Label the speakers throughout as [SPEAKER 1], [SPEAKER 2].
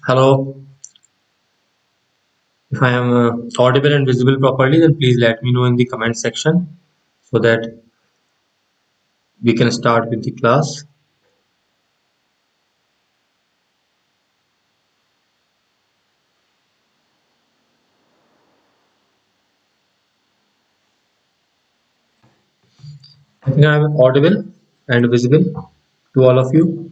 [SPEAKER 1] Hello, if I am audible and visible properly, then please let me know in the comment section so that we can start with the class. I think I am audible and visible to all of you.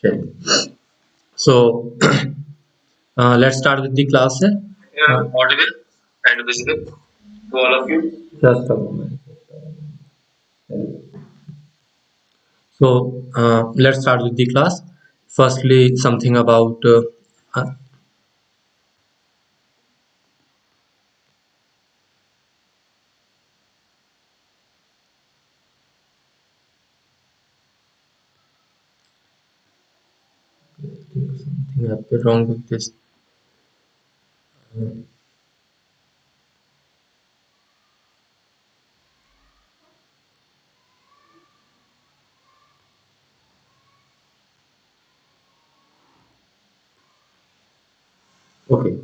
[SPEAKER 1] Okay. So let's start with the class. Audible and visible to all of you. Just a moment. So let's start with the class. Firstly, something about uh, something happened wrong with this. Okay.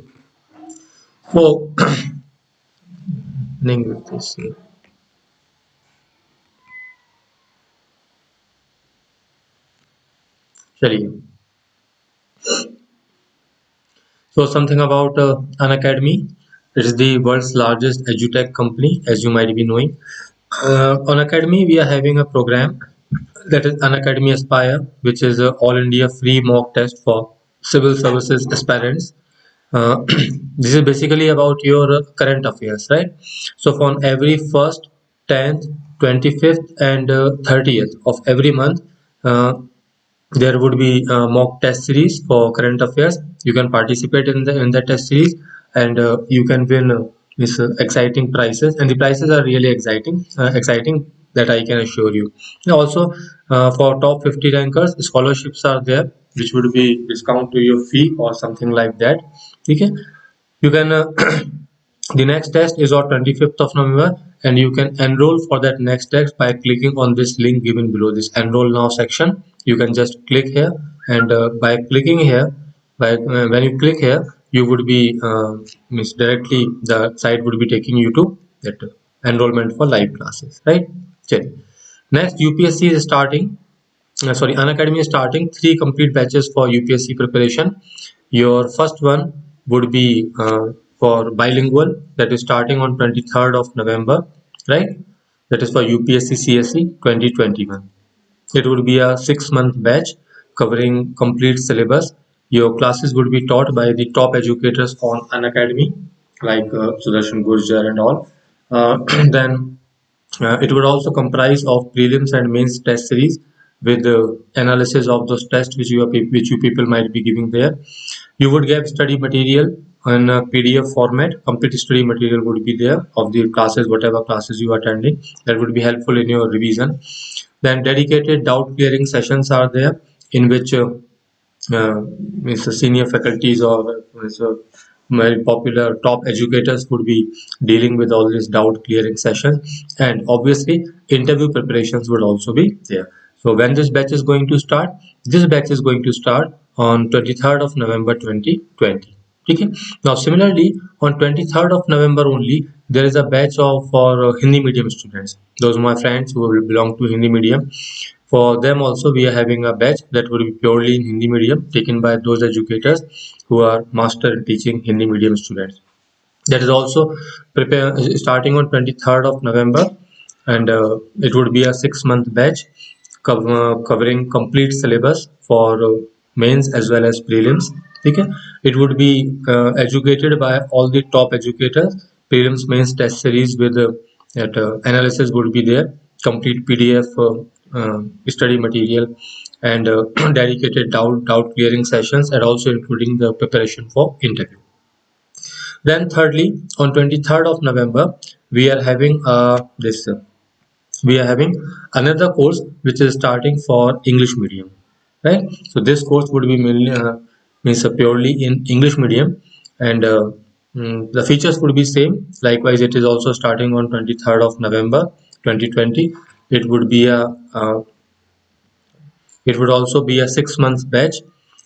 [SPEAKER 1] So, running with this. चलिए. So something about Unacademy. It is the world's largest edutech company, as you might be knowing. On Academy, we are having a program that is Unacademy Aspire, which is a all India free mock test for civil services aspirants. This is basically about your current affairs, right? So from every 1st, 10th, 25th, and 30th of every month, uh, there would be a mock test series for current affairs. You can participate in the test series, and you can win these exciting prizes, and the prizes are really exciting that I can assure you. And also, for top 50 rankers, scholarships are there, which would be discount to your fee or something like that. Okay, you can the next test is on 25th of November, and you can enroll for that next test by clicking on this link given below, this enroll now section. You can just click here, and by clicking here, when you click here, you would be means directly the site would be taking you to that enrollment for live classes, right? Okay. Next, UPSC is starting. Unacademy is starting 3 complete batches for UPSC preparation. Your first one would be for bilingual, that is starting on 23rd of November, right? That is for UPSC CSE 2021. It would be a 6-month batch covering complete syllabus. Your classes would be taught by the top educators on Unacademy, like Sudarshan Gurjar and all. Then it would also comprise of prelims and mains test series with analysis of those tests which you people might be giving there. You would get study material in a PDF format. Complete study material would be there of the classes, whatever classes you are attending. That would be helpful in your revision. Then dedicated doubt clearing sessions are there, in which means the senior faculties or very popular top educators would be dealing with all these doubt clearing sessions, and obviously interview preparations would also be there. So when this batch is going to start, this batch is going to start on 23rd of November 2020. Okay. Now similarly, on 23rd of November only, there is a batch of for Hindi medium students. Those are my friends who will belong to Hindi medium. For them also, we are having a batch that would be purely in Hindi medium, taken by those educators who are master in teaching Hindi medium students. That is also starting on 23rd of November, and it would be a 6-month batch covering complete syllabus for mains as well as prelims. Okay. It would be educated by all the top educators. Prelims mains test series with that analysis would be there, complete PDF study material, and dedicated doubt clearing sessions, and also including the preparation for interview. Then thirdly, on 23rd of November, we are having we are having another course which is starting for English medium, right? So this course would be mainly means purely in English medium, and the features would be same. Likewise, it is also starting on 23rd of November 2020. It would be a it would also be a 6 months batch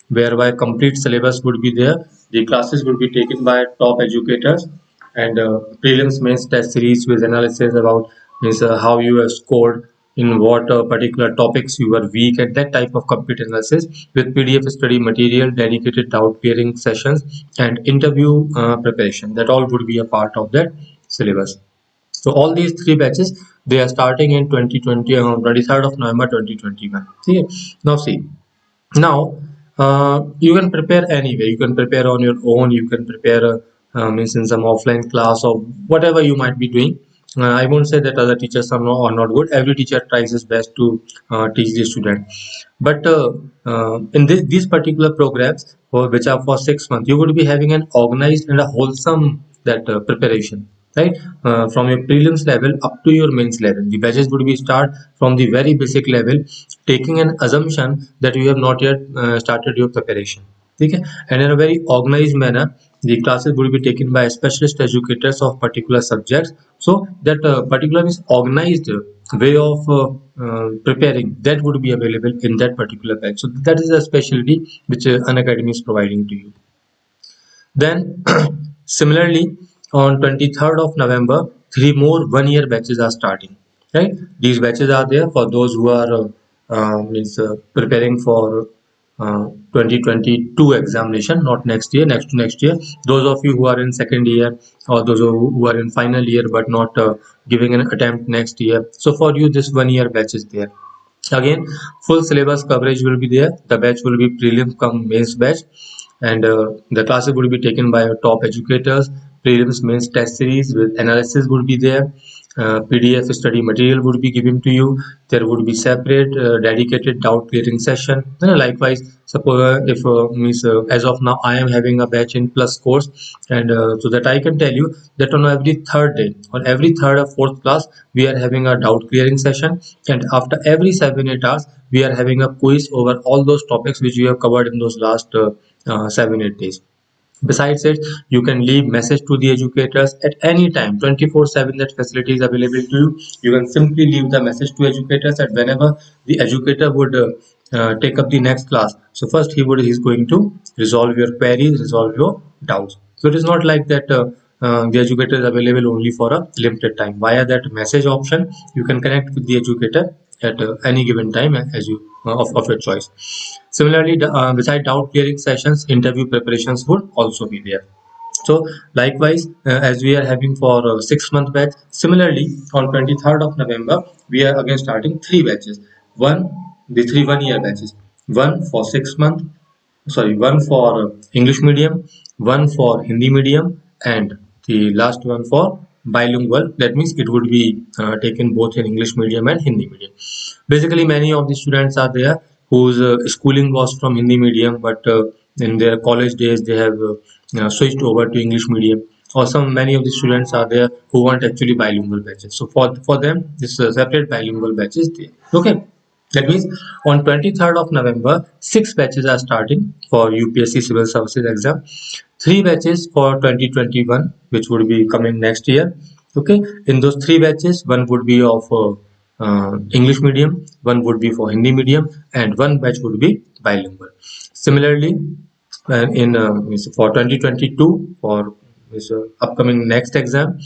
[SPEAKER 1] whereby complete syllabus would be there. The classes would be taken by top educators, and prelims mains test series with analysis about means how you have scored in what particular topics you were weak at, that type of complete analysis with PDF study material, dedicated doubt clearing sessions, and interview preparation. That all would be a part of that syllabus. So all these three batches, they are starting in 2020, 23rd of November 2021. See, now see, now you can prepare anyway. You can prepare on your own. You can prepare means in some offline class or whatever you might be doing. I won't say that other teachers are not good. Every teacher tries his best to teach the student. But in these particular programs, which are for 6 months, you would be having an organized and a wholesome that preparation, right? From your prelims level up to your mains level. The batches would be start from the very basic level, taking an assumption that you have not yet started your preparation. Okay? And in a very organized manner, the classes will be taken by specialist educators of particular subjects. So that particular is organized way of preparing that would be available in that particular batch. So that is a specialty which Unacademy is providing to you. Then, similarly, on 23rd of November, three more one-year batches are starting. Right? These batches are there for those who are means preparing for 2022 examination, not next year, next to next year. Those of you who are in second year or those who are in final year but not giving an attempt next year. So for you, this one-year batch is there. Again, full syllabus coverage will be there. The batch will be prelim come mains batch, and the classes will be taken by top educators. Prelims mains test series with analysis would be there. PDF study material would be given to you. There would be separate dedicated doubt clearing session. Likewise, suppose if means as of now I am having a batch in plus course, and so that I can tell you that on every third day, on every third or fourth class, we are having a doubt clearing session, and after every 7-8 hours, we are having a quiz over all those topics which we have covered in those last 7-8 days. Besides it, you can leave message to the educators at any time, 24/7. That facility is available to you. You can simply leave the message to educators at whenever the educator would take up the next class. So first he's going to resolve your queries, resolve your doubts. So it is not like that the educator is available only for a limited time. Via that message option, you can connect with the educator at any given time as you of your choice. Similarly, beside doubt clearing sessions, interview preparations would also be there. So likewise, as we are having for 6 month batch, similarly on 23rd of November, we are again starting three batches. The three 1 year batches. One for 6 month, sorry, one for English medium, one for Hindi medium, and the last one for bilingual. That means it would be taken both in English medium and Hindi medium. Basically, many of the students are there whose schooling was from Hindi medium, but in their college days they have switched over to English medium. Or some many of the students are there who want actually bilingual batches. So for them, this separate bilingual batch is there. Okay. That means on 23rd of November, six batches are starting for UPSC Civil Services exam. Three batches for 2021, which would be coming next year. Okay, in those three batches, one would be of English medium, one would be for Hindi medium, and one batch would be bilingual. Similarly, in for 2022 for this upcoming next exam,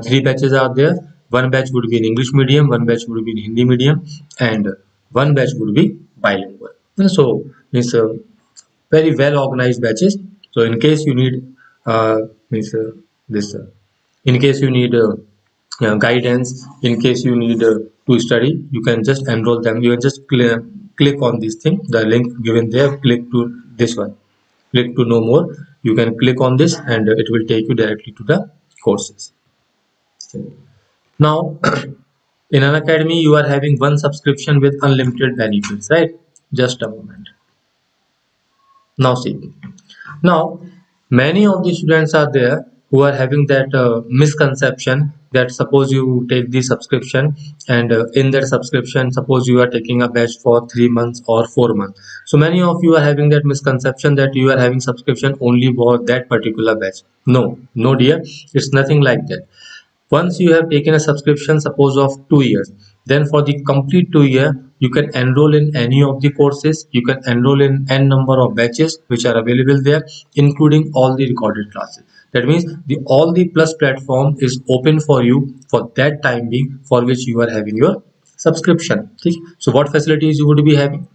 [SPEAKER 1] three batches are there. One batch would be in English medium, one batch would be in Hindi medium, and one batch would be bilingual. So it's very well organized batches. So in case you need means this in case you need guidance, in case you need to study, you can just enroll them. You can just click on this thing, the link given there, click to this one, click to know more. You can click on this and it will take you directly to the courses. Now in an academy you are having one subscription with unlimited benefits, right? Just a moment. Now see, now many of the students are there who are having that misconception that suppose you take the subscription, and in that subscription suppose you are taking a batch for 3 months or 4 months. So many of you are having that misconception that you are having subscription only for that particular batch. No, no dear, it's nothing like that. Once you have taken a subscription, suppose of 2 years, then for the complete 2 year, you can enroll in any of the courses. You can enroll in n number of batches which are available there, including all the recorded classes. That means the all the plus platform is open for you for that time being for which you are having your subscription. Okay? So what facilities you would be having?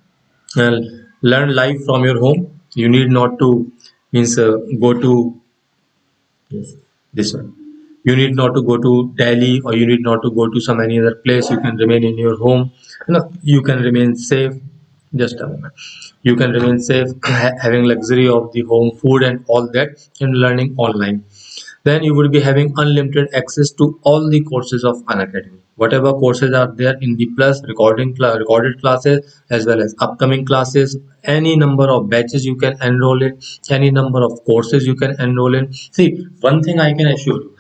[SPEAKER 1] Uh, Learn live from your home. You need not to means go to, yes, this one. You need not to go to Delhi, or you need not to go to some any other place. You can remain in your home. You can remain safe. Just a moment. You can remain safe, having luxury of the home food and all that, and learning online. Then you will be having unlimited access to all the courses of Unacademy. Whatever courses are there in the plus recorded classes as well as upcoming classes, any number of batches you can enroll in, any number of courses you can enroll in. See, one thing I can assure you,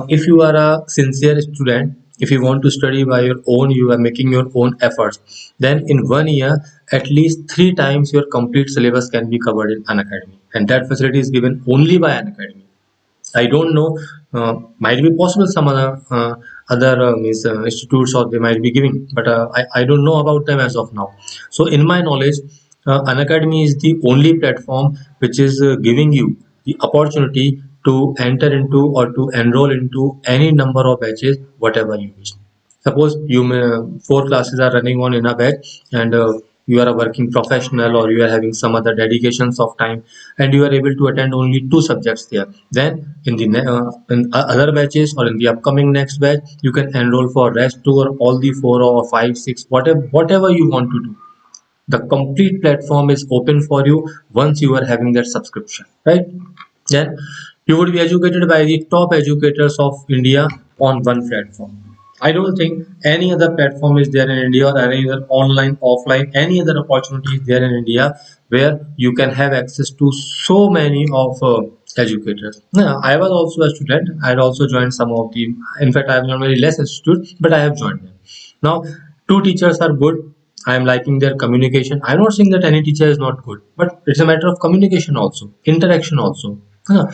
[SPEAKER 1] if you are a sincere student, if you want to study by your own, you are making your own efforts, then in 1 year, at least 3 times your complete syllabus can be covered in Unacademy. And that facility is given only by Unacademy. I don't know. Might be possible some other institutes or they might be giving, but I don't know about them as of now. So in my knowledge, Unacademy is the only platform which is giving you the opportunity to enter into or to enroll into any number of batches, whatever you wish. Suppose you may, four classes are running on in a batch, and you are a working professional or you are having some other dedications of time, and you are able to attend only two subjects there. Then in the other batches or in the upcoming next batch, you can enroll for rest two or all the four or five, six, whatever you want to do. The complete platform is open for you once you are having that subscription, right? Then you would be educated by the top educators of India on one platform. I don't think any other platform is there in India, or any other online, offline, any other opportunity is there in India where you can have access to so many of educators. Now, I was also a student. I had also joined some of the. In fact, I have not very less institute, but I have joined them. Now, two teachers are good. I am liking their communication. I'm not saying that any teacher is not good, but it's a matter of communication also, interaction also. Huh.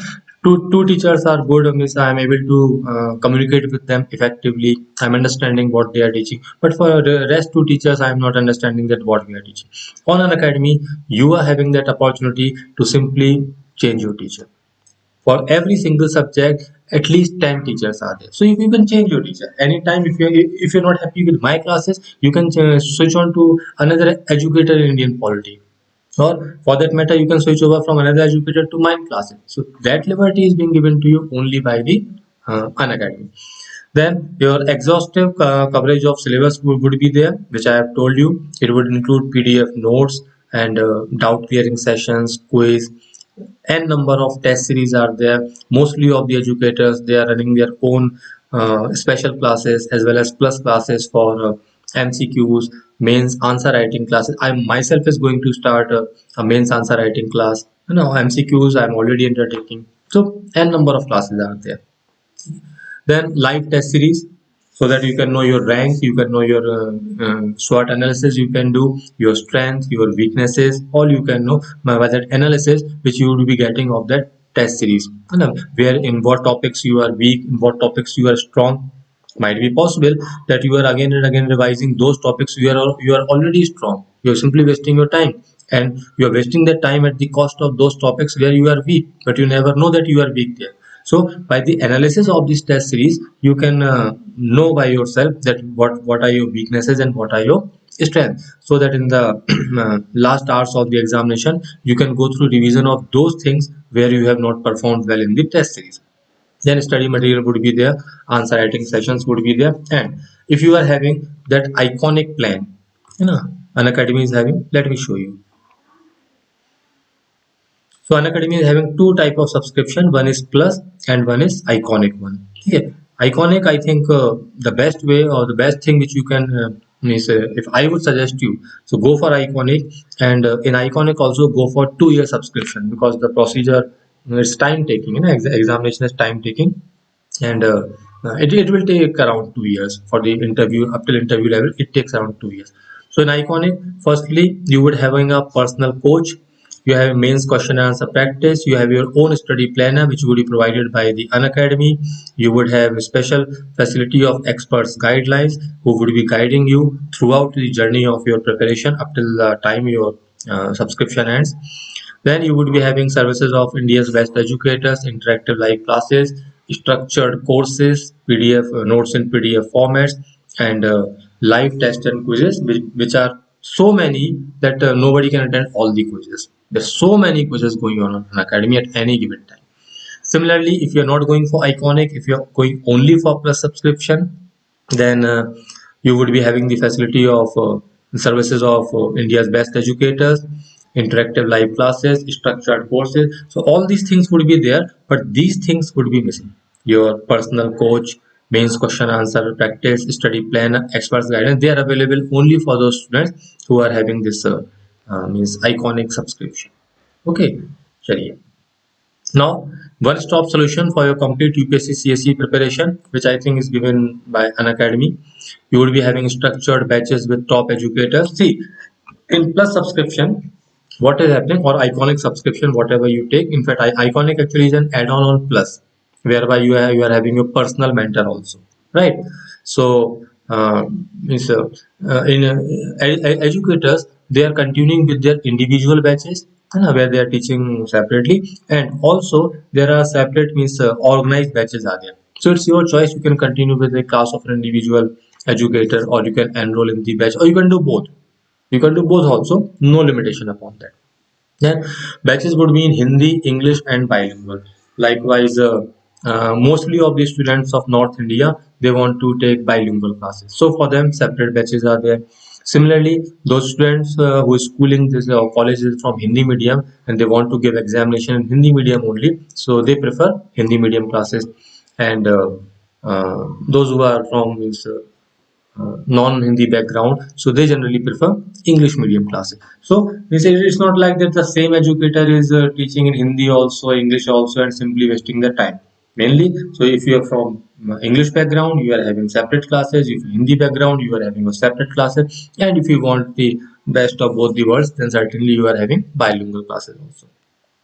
[SPEAKER 1] Two teachers are good, means I am able to communicate with them effectively. I'm understanding what they are teaching. But for the rest two teachers, I am not understanding that what we are teaching. On an academy, you are having that opportunity to simply change your teacher. For every single subject, at least 10 teachers are there, so if you can change your teacher anytime. If you're not happy with my classes, you can switch on to another educator in Indian polity, or for that matter you can switch over from another educator to my classes. So that liberty is being given to you only by the Unacademy. Then your exhaustive coverage of syllabus would be there, which I have told you. It would include PDF notes and doubt clearing sessions, quiz, n number of test series are there. Mostly of the educators, they are running their own special classes as well as plus classes for MCQs, mains answer writing classes. I myself is going to start a mains answer writing class. MCQs I'm already undertaking. So n number of classes are there. Then live test series, so that you can know your rank, you can know your SWOT analysis, you can do your strength, your weaknesses, all you can know by that analysis which you will be getting of that test series. Where in what topics you are weak, in what topics you are strong. Might be possible that you are again and again revising those topics you are already strong. You are simply wasting your time, and you are wasting that time at the cost of those topics where you are weak, but you never know that you are weak there. So by the analysis of this test series, you can know by yourself that what are your weaknesses and what are your strengths, so that in the last hours of the examination you can go through revision of those things where you have not performed well in the test series. Then study material would be there, answer writing sessions would be there, and if you are having that iconic plan, you know an academy is having, let me show you. So Unacademy is having two type of subscription. One is plus and one is iconic one. Okay. Iconic, I think the best way or the best thing which you can is if I would suggest you, so go for iconic, and in iconic also go for 2 year subscription, because the procedure it's time taking, examination is time taking, and it will take around 2 years for the interview. Up till interview level it takes around 2 years. So in iconic, firstly you would having a personal coach, you have mains question and answer practice, you have your own study planner which would be provided by the Unacademy, you would have a special facility of experts guidelines who would be guiding you throughout the journey of your preparation up till the time your subscription ends. Then you would be having services of India's best educators, interactive live classes, structured courses, PDF notes in PDF formats, and live tests and quizzes, which are so many that nobody can attend all the quizzes. There's so many quizzes going on Academy at any given time. Similarly, if you're not going for iconic, if you're going only for plus subscription, then you would be having the facility of services of India's best educators, interactive live classes, structured courses. So all these things would be there, but these things would be missing. Your personal coach, mains question answer practice, study plan, experts guidance, they are available only for those students who are having this means iconic subscription. Okay, चलिए. Now, one-stop solution for your complete UPSC CSE preparation, which I think is given by Unacademy. You will be having structured batches with top educators. See, in plus subscription, what is happening, or iconic subscription, whatever you take. In fact, iconic actually is an add-on on plus, whereby you are having your personal mentor also, right? So, means in educators, they are continuing with their individual batches, where they are teaching separately, and also there are separate means organized batches are there. So it's your choice. You can continue with a class of an individual educator, or you can enroll in the batch, or you can do both. You can do both also, no limitation upon that. Then batches would be in Hindi, English, and bilingual. Likewise, mostly of the students of North India, they want to take bilingual classes. So for them, separate batches are there. Similarly, those students who is schooling this colleges from Hindi medium and they want to give examination in Hindi medium only, so they prefer Hindi medium classes. And those who are from means, non-Hindi background, so they generally prefer English medium classes. So it's not like that the same educator is teaching in Hindi also, English also, and simply wasting the time. Mainly, so if you are from English background, you are having separate classes. If you Hindi background, you are having a separate classes. And if you want the best of both the worlds, then certainly you are having bilingual classes also.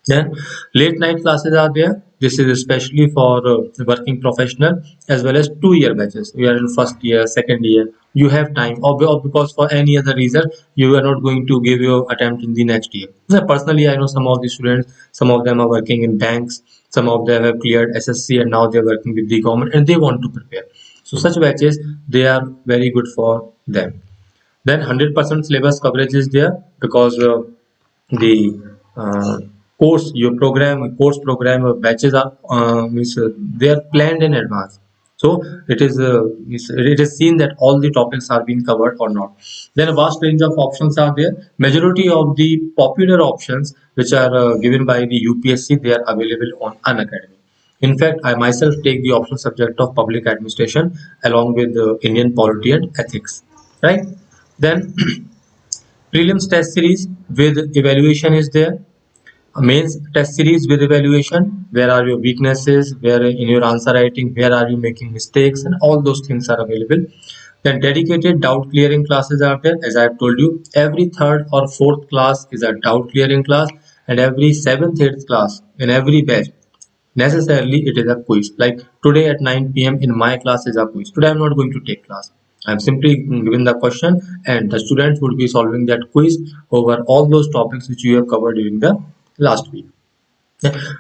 [SPEAKER 1] Then late night classes are there. This is especially for working professional as well as 2 year batches. You are in first year, second year. You have time, or because for any other reason you are not going to give your attempt in the next year. Now, personally, I know some of the students. Some of them are working in banks. Some of them have cleared SSC and now they are working with the government and they want to prepare. So such batches, they are very good for them. Then 100% syllabus coverage is there, because the uh, course program batches are means, they are planned in advance. So it is seen that all the topics are being covered or not. Then a vast range of options are there. Majority of the popular options which are given by the UPSC, they are available on Unacademy. In fact, I myself take the optional subject of public administration along with the Indian polity and ethics, right? Then prelims test series with evaluation is there. A mains test series with evaluation. Where are your weaknesses? Where in your answer writing? Where are you making mistakes? And all those things are available. Then dedicated doubt clearing classes are there. As I have told you, every third or fourth class is a doubt clearing class, and every seventh, eighth class in every batch necessarily it is a quiz. Like today at 9 p.m. in my class is a quiz. Today I'm not going to take class. I'm simply given the question and the students would be solving that quiz over all those topics which you have covered during the last week.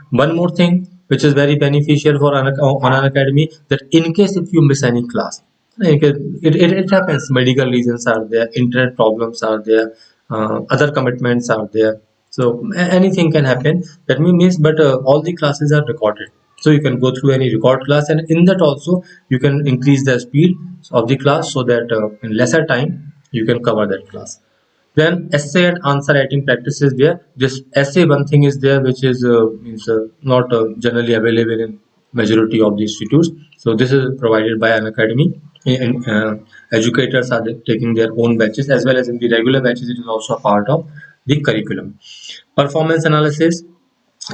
[SPEAKER 1] One more thing which is very beneficial for on an academy, that in case if you miss any class, like it happens, medical reasons are there, internet problems are there, other commitments are there, so anything can happen. That means, but all the classes are recorded, so you can go through any record class, and in that also you can increase the speed of the class so that in lesser time you can cover that class. Then essay and answer writing practice is there. This essay one thing is there which is means not generally available in majority of the institutes. So this is provided by an academy. And educators are taking their own batches, as well as in the regular batches it is also a part of the curriculum. Performance analysis.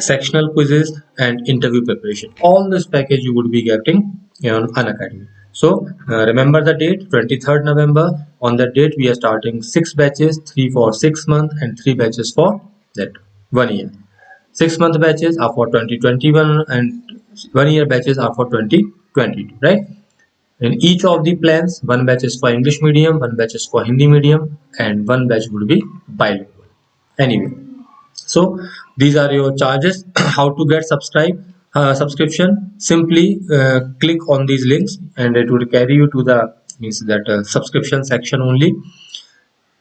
[SPEAKER 1] sectional quizzes, and interview preparation. All this package you would be getting on Unacademy. So remember the date, 23rd November. On that date we are starting 6 batches, 3 for 6 months and 3 batches for that 1 year. 6 month batches are for 2021 and 1 year batches are for 2022, right? In each of the plans, one batch is for English medium, one batch is for Hindi medium, and one batch would be bilingual. Anyway, so these are your charges. How to get subscription? Simply click on these links, and it will carry you to the means that subscription section only.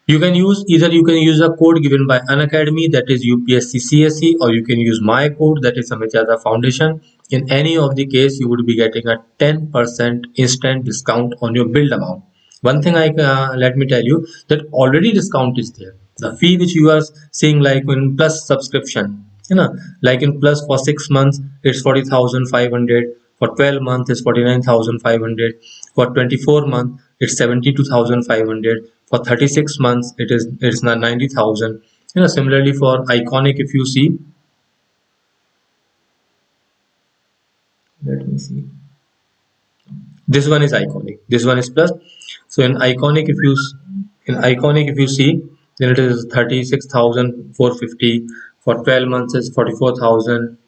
[SPEAKER 1] You can use either you can use a code given by Unacademy, that is UPSC CSE, or you can use my code, that is Amit Yadav Foundation. In any of the case, you would be getting a 10% instant discount on your billed amount. One thing I let me tell you that already discount is there. The fee which you are seeing like in plus subscription, like in plus for 6 months it's 40,500, for 12 months it's 49,500, for 24 months it's 72,500, for 36 months it's 90,000. Similarly for Iconic, if you see, let me see. This one is Iconic, this one is plus. So in Iconic, if you see, then it is 36,450. For 12 months is 44,000.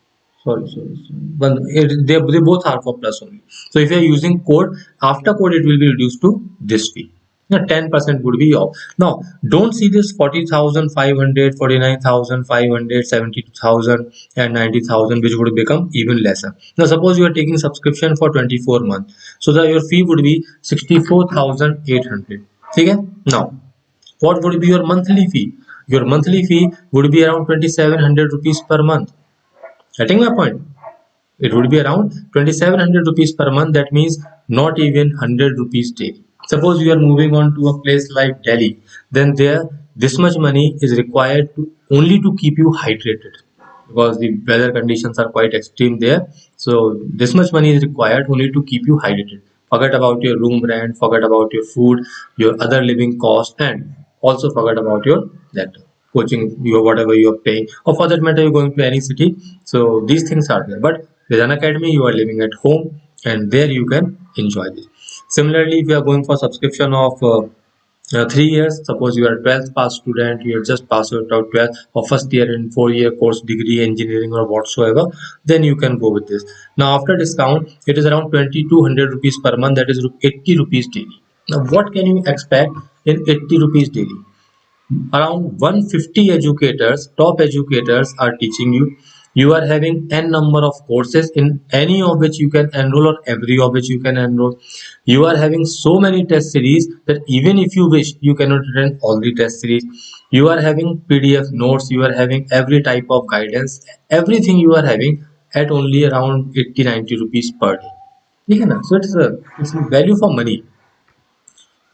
[SPEAKER 1] Sorry. But they both are for plus only. So if you are using code, after code it will be reduced to this fee. 10% would be off. Now, don't see this 40,500, 49,500, 72,000, and 90,000, which would become even lesser. Now, suppose you are taking subscription for 24 months. So that your fee would be 64,800. Okay? Now, what would be your monthly fee? Your monthly fee would be around 2,700 rupees per month. Getting my point? It would be around 2,700 rupees per month. That means not even 100 rupees daily. Suppose you are moving on to a place like Delhi, then there this much money is required to only to keep you hydrated, because the weather conditions are quite extreme there. So this much money is required only to keep you hydrated. Forget about your room rent, forget about your food, your other living cost, and also forget about your that coaching, your whatever you are paying, or for that matter you're going to any city. So these things are there, but with an academy you are living at home, and there you can enjoy this. Similarly, if you are going for subscription of 3 years, suppose you are a 12th pass student, you have just passed out 12th or first year in 4 year course, degree, engineering, or whatsoever, then you can go with this. Now after discount it is around 2,200 rupees per month, that is 80 rupees daily. Now what can you expect in 80 rupees daily? Around 150 educators, top educators are teaching you. You are having n number of courses, in any of which you can enroll, or every of which you can enroll. You are having so many test series that even if you wish you cannot attend all the test series. You are having PDF notes, you are having every type of guidance, everything you are having at only around 80-90 rupees per day. So it's a value for money.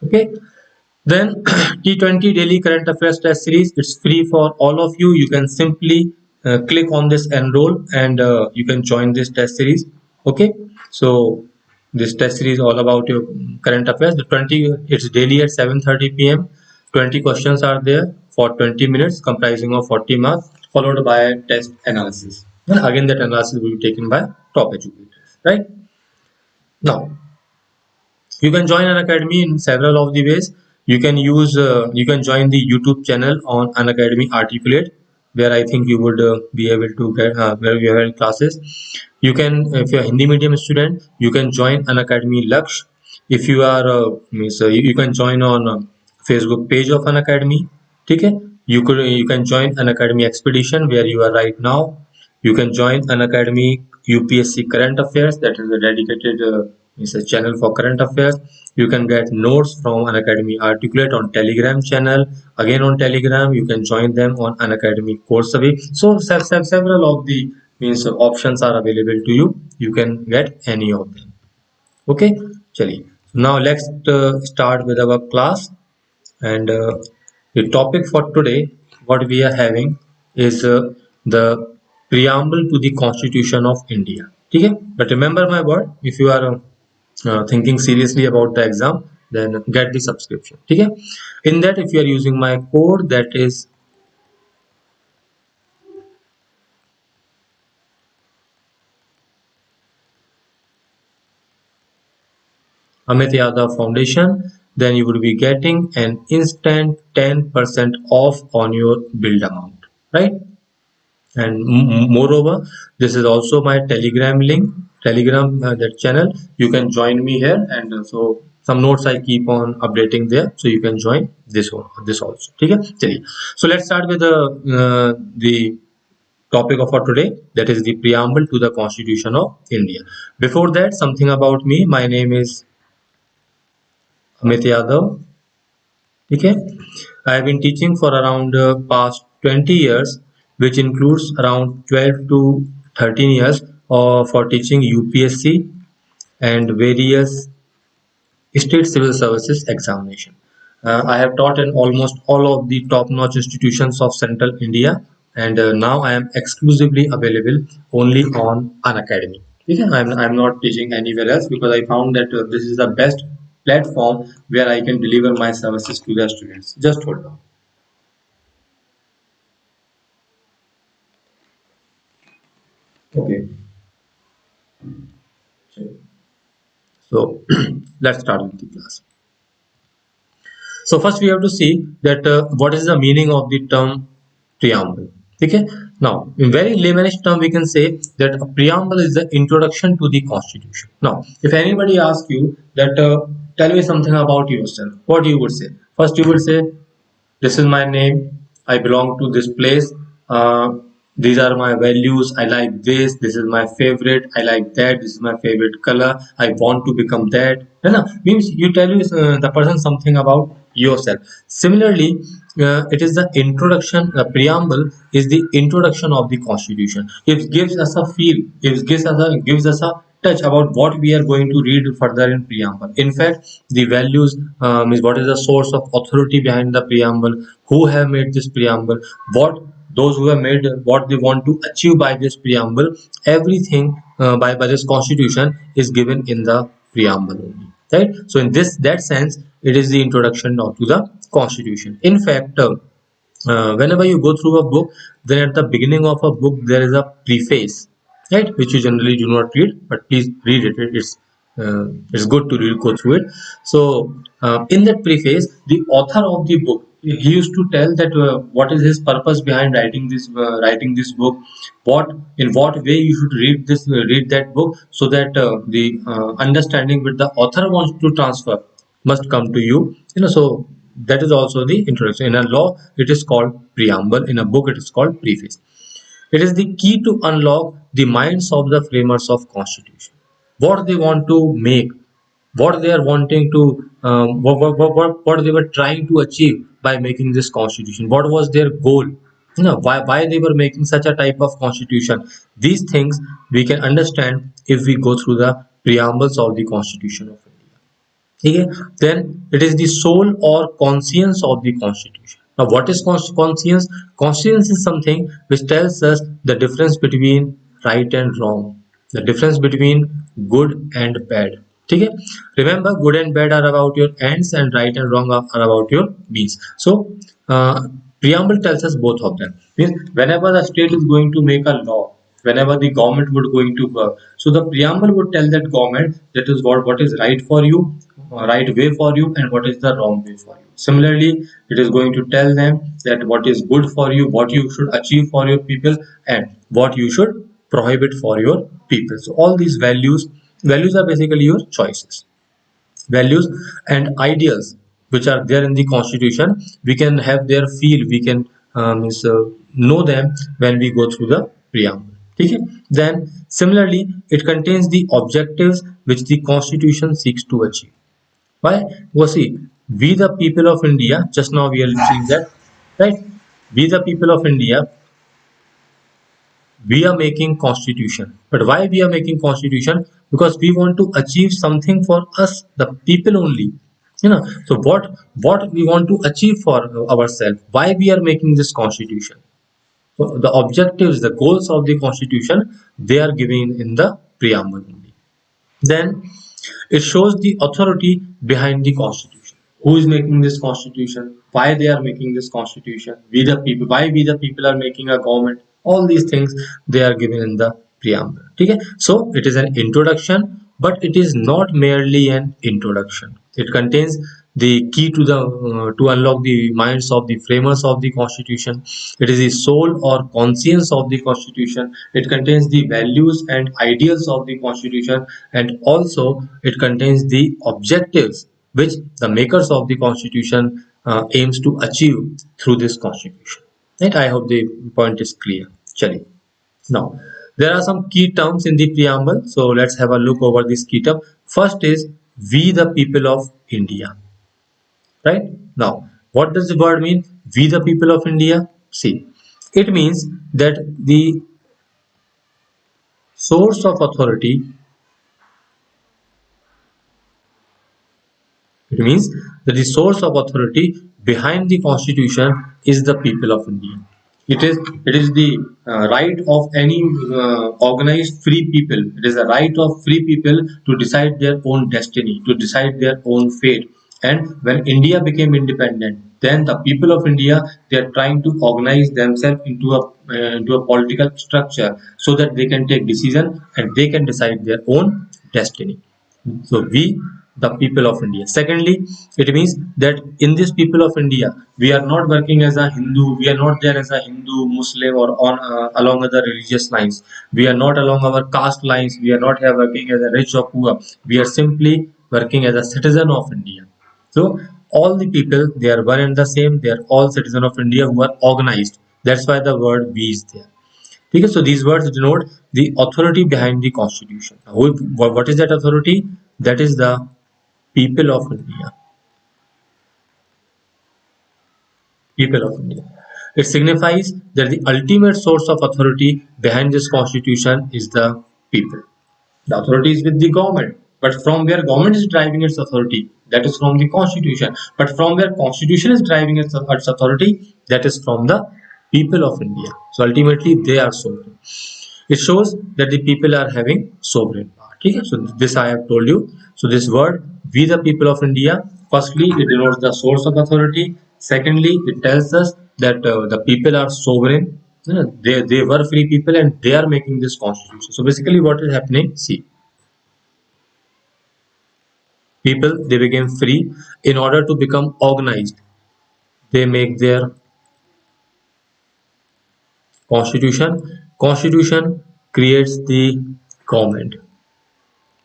[SPEAKER 1] Okay. Then T20 daily current affairs test series, it's free for all of you. You can simply click on this enroll, and you can join this test series. Okay, so this test series is all about your current affairs. The 20, it's daily at 7:30 p.m. 20 questions are there for 20 minutes, comprising of 40 marks, followed by a test analysis. And again, that analysis will be taken by top educators. Right now, you can join an academy in several of the ways. You can join the YouTube channel on an academy articulate, where I think you would be able to get where we have classes. You can, if you're a Hindi medium student, you can join an academy Laksh. If you are you can join on Facebook page of an academy. Okay, you can join an academy expedition where you are right now. You can join an academy UPSC current affairs, that is a dedicated is a channel for current affairs. You can get notes from an academy articulate on Telegram channel. Again on Telegram, you can join them on an academy course away. So several of the options are available to you. You can get any of them. Okay, chali. Now let's start with our class. And the topic for today, what we are having is the preamble to the Constitution of India. Okay? But remember my word, if you are thinking seriously about the exam, then get the subscription. Okay? In that, if you are using my code, that is Amit Yadav Foundation, then you would be getting an instant 10% off on your build amount, right? And moreover, this is also my Telegram link, Telegram that channel. You can join me here, and so some notes I keep on updating there, so you can join this one, this also. Okay, चलिए. So let's start with the topic of our today, that is the preamble to the Constitution of India. Before that, something about me. My name is Amit Yadav. Okay, I have been teaching for around past 20 years, which includes around 12 to 13 years for teaching UPSC and various state civil services examination. I have taught in almost all of the top-notch institutions of Central India, and now I am exclusively available only on Unacademy. Okay? I'm not teaching anywhere else because I found that this is the best platform where I can deliver my services to the students. Just hold on. Okay, so let's start with the class. So first we have to see that what is the meaning of the term preamble. Okay. Now, in very layman's term, we can say that a preamble is the introduction to the Constitution. Now, if anybody asks you that tell me something about yourself, what you would say? First, you would say this is my name, I belong to this place, uh, these are my values, I like this is my favorite, I like that, this is my favorite color, I want to become that. No, means you tell you the person something about yourself. Similarly, it is the introduction, the preamble is the introduction of the Constitution. It gives us a feel, gives us a touch about what we are going to read further in preamble. In fact, the values is what is the source of authority behind the preamble, who have made this preamble, what those who have made, what they want to achieve by this preamble. Everything by this Constitution is given in the preamble only, right? So in this that sense, it is the introduction now to the Constitution. In fact, whenever you go through a book, then at the beginning of a book there is a preface, right, which you generally do not read, but please read it. It's good to read, go through it. So in that preface, the author of the book, he used to tell that what is his purpose behind writing this book, what in what way you should read that book, so that the understanding which the author wants to transfer must come to you. So that is also the introduction. In a law, it is called preamble. In a book, it is called preface. It is the key to unlock the minds of the framers of Constitution. What they want to make, what they are wanting to, what they were trying to achieve by making this Constitution. What was their goal? Why they were making such a type of Constitution. These things we can understand if we go through the preambles of the Constitution of India. Okay, then it is the soul or conscience of the Constitution. Now, what is conscience? Conscience is something which tells us the difference between right and wrong, the difference between good and bad. Okay, remember, good and bad are about your ends, and right and wrong are about your means. So, preamble tells us both of them. Means whenever the state is going to make a law, whenever the government would going to work, so the preamble would tell that government that is what is right for you, right way for you, and what is the wrong way for you. Similarly, it is going to tell them that what is good for you, what you should achieve for your people, and what you should prohibit for your people. So all these values are basically your choices. Values and ideals which are there in the Constitution, we can have their feel, we can know them when we go through the preamble. Okay, then similarly it contains the objectives which the Constitution seeks to achieve. Why? Well, see, we the people of India, just now we are saying that, right, we the people of India, we are making Constitution. But why we are making Constitution? Because we want to achieve something for us the people only. So what we want to achieve for ourselves, why we are making this Constitution. So the objectives, the goals of the Constitution, they are given in the preamble only. Then it shows the authority behind the Constitution. Who is making this Constitution? Why they are making this Constitution? We the people. Why we the people are making a government? All these things they are given in the preamble. Okay? So it is an introduction, but it is not merely an introduction. It contains the key to the to unlock the minds of the framers of the Constitution. It is the soul or conscience of the Constitution. It contains the values and ideals of the Constitution, and also it contains the objectives which the makers of the Constitution aims to achieve through this Constitution. Right? I hope the point is clear. Chali. Now, there are some key terms in the preamble. So let's have a look over this key term. First is we the people of India. Right? Now, what does the word mean? We the people of India. See, it means that the source of authority, it means that the source of authority behind the Constitution is the people of India. It is the right of any organized free people. It is the right of free people to decide their own destiny, to decide their own fate. And when India became independent, then the people of India, they are trying to organize themselves into a political structure so that they can take decision and they can decide their own destiny. So we, the people of India. Secondly, it means that in this people of India, we are not working as a Hindu. We are not there as a Hindu, Muslim, or on along other religious lines. We are not along our caste lines. We are not here working as a rich or poor. We are simply working as a citizen of India. So all the people, they are one and the same. They are all citizens of India who are organized. That's why the word "we" is there. Okay, so these words denote the authority behind the Constitution. What is that authority? That is the people of India. People of India. It signifies that the ultimate source of authority behind this Constitution is the people. The authority is with the government, but from where government is driving its authority, that is from the Constitution. But from where Constitution is driving its authority, that is from the people of India. So ultimately, they are sovereign. It shows that the people are having sovereign power. Okay? So this I have told you. So this word, we the people of India, firstly, it denotes the source of authority. Secondly, it tells us that the people are sovereign. They were free people and they are making this constitution. So basically what is happening, see, people, they became free in order to become organized. They make their constitution. Constitution creates the government.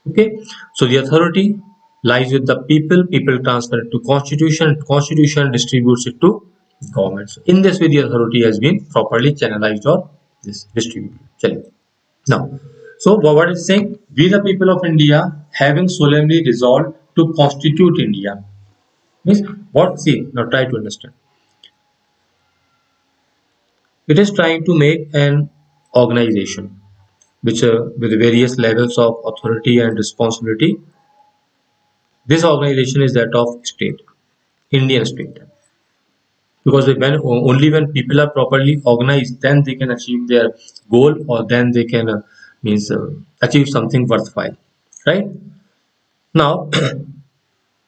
[SPEAKER 1] Okay, so the authority lies with the people. People transfer it to constitution. Constitution distributes it to government. So in this way, the authority has been properly channelized or this distributed. Now, so what is saying? We the people of India, having solemnly resolved to constitute India. Means what? See, now try to understand. It is trying to make an organization which with various levels of authority and responsibility. This organization is that of state, Indian state. Because when only when people are properly organized, then they can achieve their goal, or then they can means achieve something worthwhile, right? Now,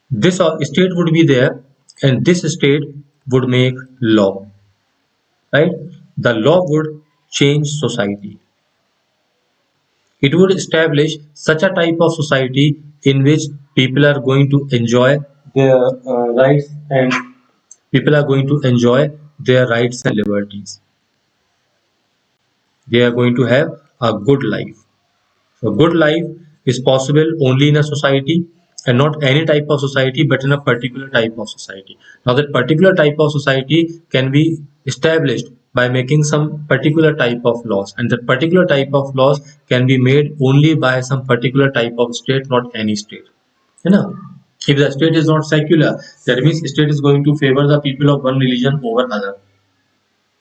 [SPEAKER 1] this state would be there, and this state would make law, right? The law would change society. It would establish such a type of society in which people are going to enjoy their rights, and people are going to enjoy their rights and liberties. They are going to have a good life. So good life is possible only in a society, and not any type of society, but in a particular type of society. Now that particular type of society can be established by making some particular type of laws, and that particular type of laws can be made only by some particular type of state, not any state. You know, if the state is not secular, that means state is going to favor the people of one religion over other.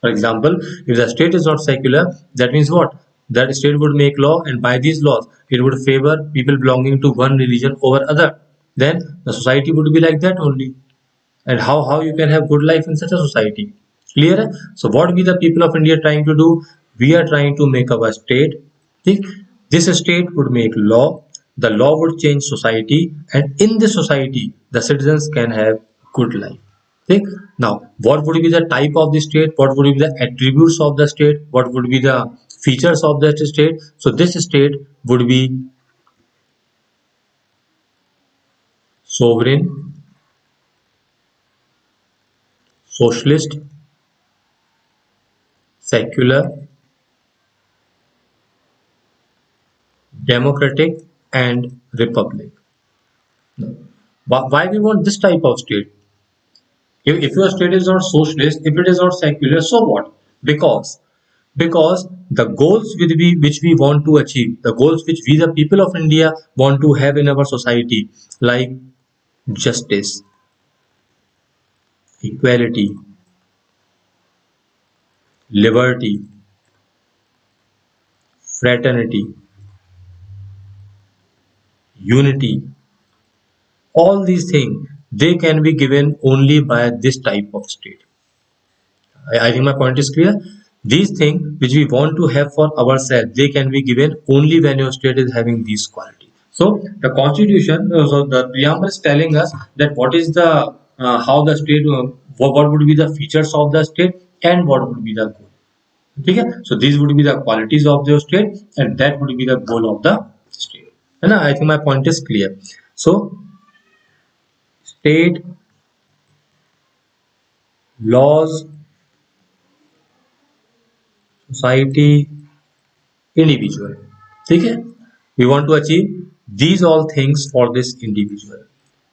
[SPEAKER 1] For example, if the state is not secular, that means what? That state would make law, and by these laws, it would favor people belonging to one religion over other. Then the society would be like that only. And how you can have good life in such a society? Clear? So what we the people of India trying to do? We are trying to make our state. See, this state would make law. The law would change society, and in this society, the citizens can have good life. Okay. Now, what would be the type of the state? What would be the attributes of the state? What would be the features of that state? So this state would be sovereign, socialist, secular, democratic, and republic. Why we want this type of state? If your state is not socialist, if it is not secular, so what? Because because the goals which we want to achieve, the goals which we the people of India want to have in our society, like justice, equality, liberty, fraternity, unity, all these things, they can be given only by this type of state. I think my point is clear. These things which we want to have for ourselves, they can be given only when your state is having these qualities. So the constitution, so the preamble is telling us that what is the how the state, what would be the features of the state and what would be the goal. Okay, so these would be the qualities of the state and that would be the goal of the state. And I think my point is clear. So state, laws, society, individual. Okay, we want to achieve these all things for this individual.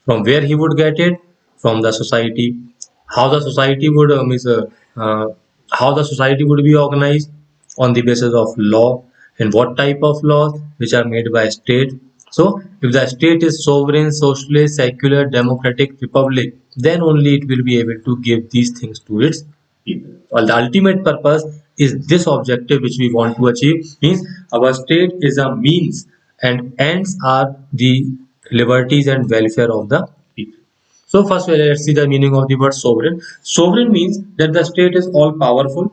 [SPEAKER 1] From where he would get it? From the society. How the society would uh, how the society would be organized on the basis of law, and what type of laws which are made by state. So if the state is sovereign, socialist, secular, democratic, republic, then only it will be able to give these things to its people. Well, the ultimate purpose is this objective which we want to achieve, means our state is a means and ends are the liberties and welfare of the people. So first let's see the meaning of the word sovereign. Sovereign means that the state is all powerful,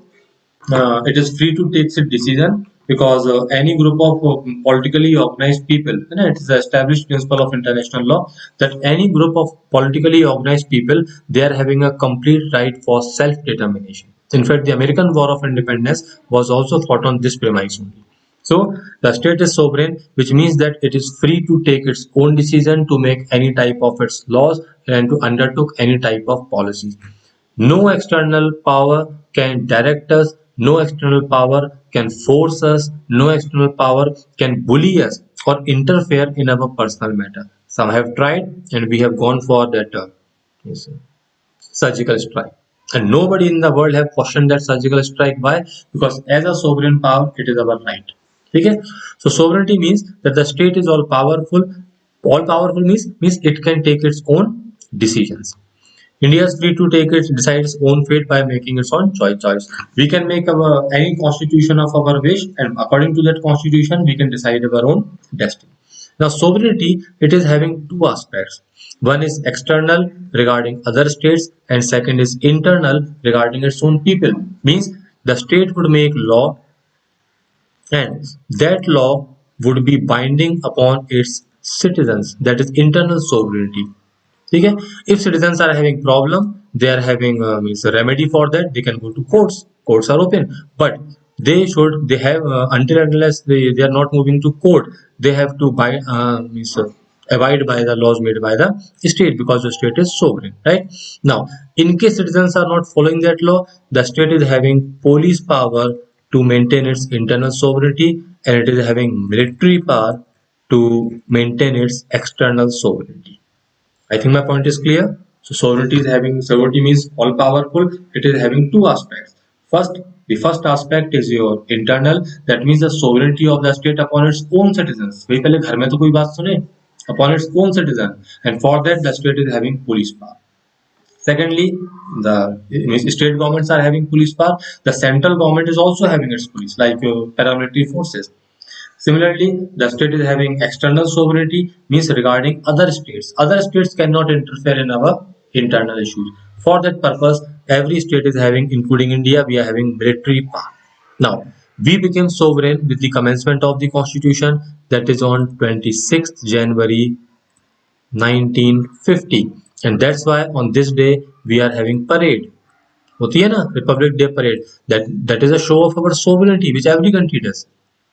[SPEAKER 1] it is free to take its decision, because any group of politically organized people, it is the established principle of international law that any group of politically organized people, they are having a complete right for self determination. In fact, the American War of Independence was also fought on this premise only. So the state is sovereign, which means that it is free to take its own decision, to make any type of its laws and to undertake any type of policies. No external power can direct us, no external power can force us, no external power can bully us or interfere in our personal matter. Some have tried and we have gone for that yes, surgical strike. And nobody in the world have questioned that surgical strike. Why? Because as a sovereign power, it is our right. Okay? So sovereignty means that the state is all powerful. All powerful means it can take its own decisions. India is free to take its decide its own fate by making its own choice. We can make our any constitution of our wish, and according to that constitution, we can decide our own destiny. Now, sovereignty, it is having two aspects. One is external regarding other states, and second is internal regarding its own people. Means the state would make law, and that law would be binding upon its citizens. That is internal sovereignty. ठीक है, if citizens are having problem, they are having means a remedy for that, they can go to courts are open, but they have until and unless they are not moving to court, they have to means abide by the laws made by the state, because the state is sovereign, right? Now in case citizens are not following that law, the state is having police power to maintain its internal sovereignty, and it is having military power to maintain its external sovereignty. I think my point is clear. So sovereignty means all powerful. It is having two aspects. First, the first aspect is your internal. That means the sovereignty of the state upon its own citizens. वही पहले घर में तो कोई बात सुने. Upon its own citizen, and for that the state is having police power. Secondly, the state governments are having police power. The central government is also having its police, like paramilitary forces. Similarly, the state is having external sovereignty, means regarding other states. Other states cannot interfere in our internal issues. For that purpose, every state is having, including India, we are having military power. Now, we became sovereign with the commencement of the constitution, that is on 26th January 1950, and that's why on this day we are having parade. होती है ना Republic day parade, that is a show of our sovereignty which every country does,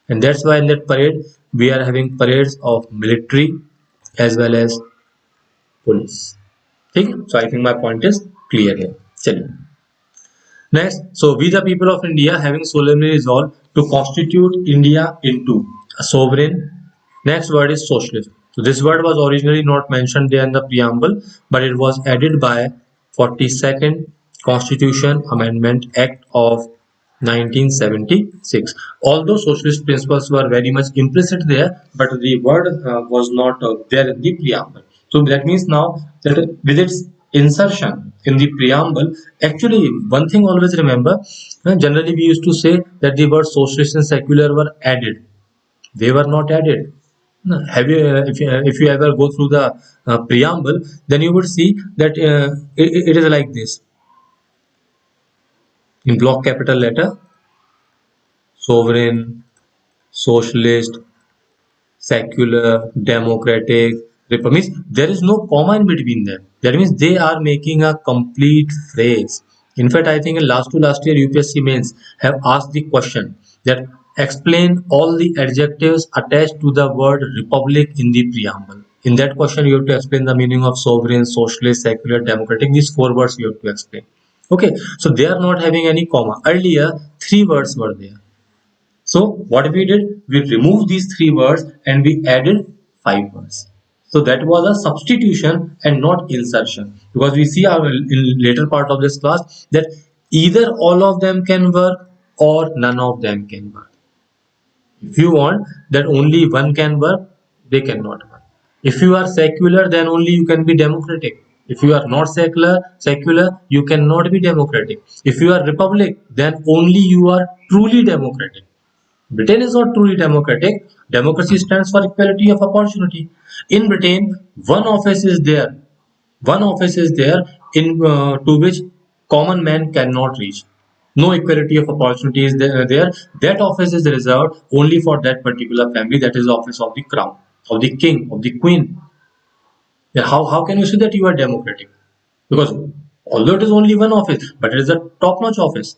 [SPEAKER 1] and that's why in that parade we are having parades of military as well as police. ठीक है, so I think my point is clear है। चलिए next, so we the people of India having solemnly resolved to constitute India into a sovereign. Next word is socialism. So this word was originally not mentioned there in the preamble, but it was added by 42nd Constitution Amendment Act of 1976. Although socialist principles were very much implicit there, but the word was not there in the preamble. So that means now that with its insertion in the preamble, actually one thing always remember, generally we used to say that the word socialist and secular were added. They were not added. No, have you if you ever go through the preamble, then you would see that it is like this in block capital letter: sovereign, socialist, secular, democratic, reformist. There is no comma in between them. That means they are making a complete phrase. In fact, I think in last to last year UPSC mains have asked the question that explain all the adjectives attached to the word republic in the preamble. In that question, you have to explain the meaning of sovereign, socialist, secular, democratic. These four words you have to explain. Okay, so they are not having any comma. Earlier, three words were there. So what we did, we removed these three words and we added five words. So that was a substitution and not insertion, because we see our in later part of this class that either all of them can work or none of them can work. If you want that only one can work, they cannot work. If you are secular, then only you can be democratic. If you are not secular, you cannot be democratic. If you are republic, then only you are truly democratic. Britain is not truly democratic. Democracy stands for equality of opportunity. In Britain, one office is there. One office is there in to which common man cannot reach. No equality of opportunity is there. That office is reserved only for that particular family. That is the office of the crown, of the king, of the queen. Then how can you say that you are democratic? Because although it is only one office, but it is a top-notch office.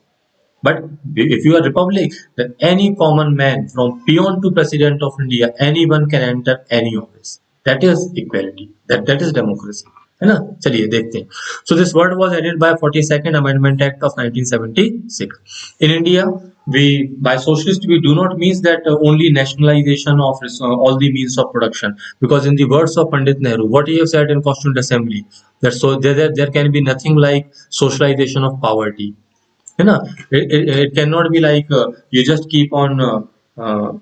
[SPEAKER 1] But if you are republic, then any common man from peon to president of India, anyone can enter any office. That is equality. That is democracy. है ना? चलिए देखते हैं. So this word was added by 42nd Amendment Act of 1976. In India, we by socialist we do not mean that only nationalization of all the means of production. Because in the words of Pandit Nehru, what he have said in Constituent Assembly, that so there can be nothing like socialization of poverty. है ना. It cannot be like you just keep on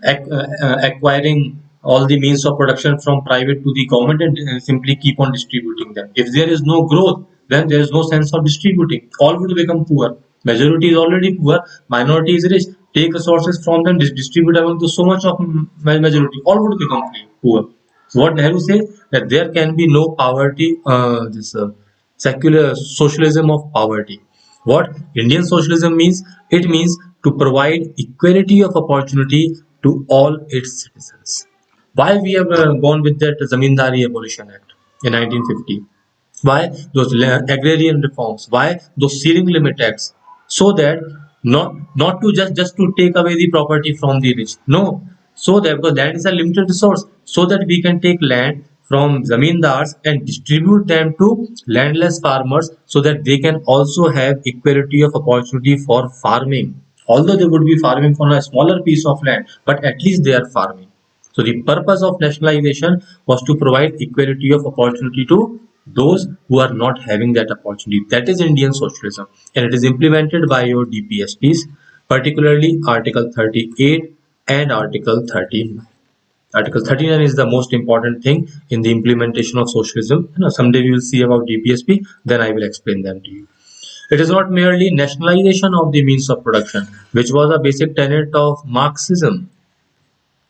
[SPEAKER 1] acquiring all the means of production from private to the government and simply keep on distributing them. If there is no growth, then there is no sense of distributing. All would become poor. Majority is already poor, minority is rich. Take resources from them, distribute among to so much of majority, all would become poor. So what Nehru says, that there can be no poverty, this secular socialism of poverty. What Indian socialism means? It means to provide equality of opportunity to all its citizens. Why we have gone with that Zamindari Abolition Act in 1950? Why those agrarian reforms? Why those ceiling limit acts? So that not to just to take away the property from the rich. No, so that because land is a limited resource, so that we can take land from zamindars and distribute them to landless farmers, so that they can also have equality of opportunity for farming. Although they would be farming on a smaller piece of land, but at least they are farming. So the purpose of nationalization was to provide equality of opportunity to those who are not having that opportunity. That is Indian socialism, and it is implemented by your DPSPs, particularly Article 38 and Article 39. Article 39 is the most important thing in the implementation of socialism. Someday we will see about DPSP, then I will explain them to you. It is not merely nationalization of the means of production, which was a basic tenet of Marxism.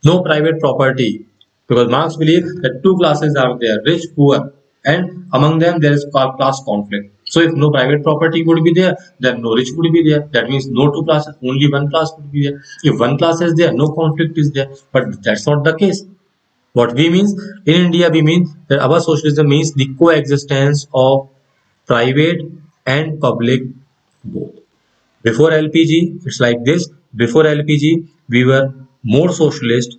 [SPEAKER 1] No private property, because Marx believed that two classes are there, rich, poor, and among them there is class conflict. So if no private property would be there, then no rich would be there. That means no two classes, only one class would be there. If one class is there, no conflict is there. But that's not the case. What we means in India, we mean that our socialism means the coexistence of private and public both. Before LPG, it's like this. Before LPG, we were more socialist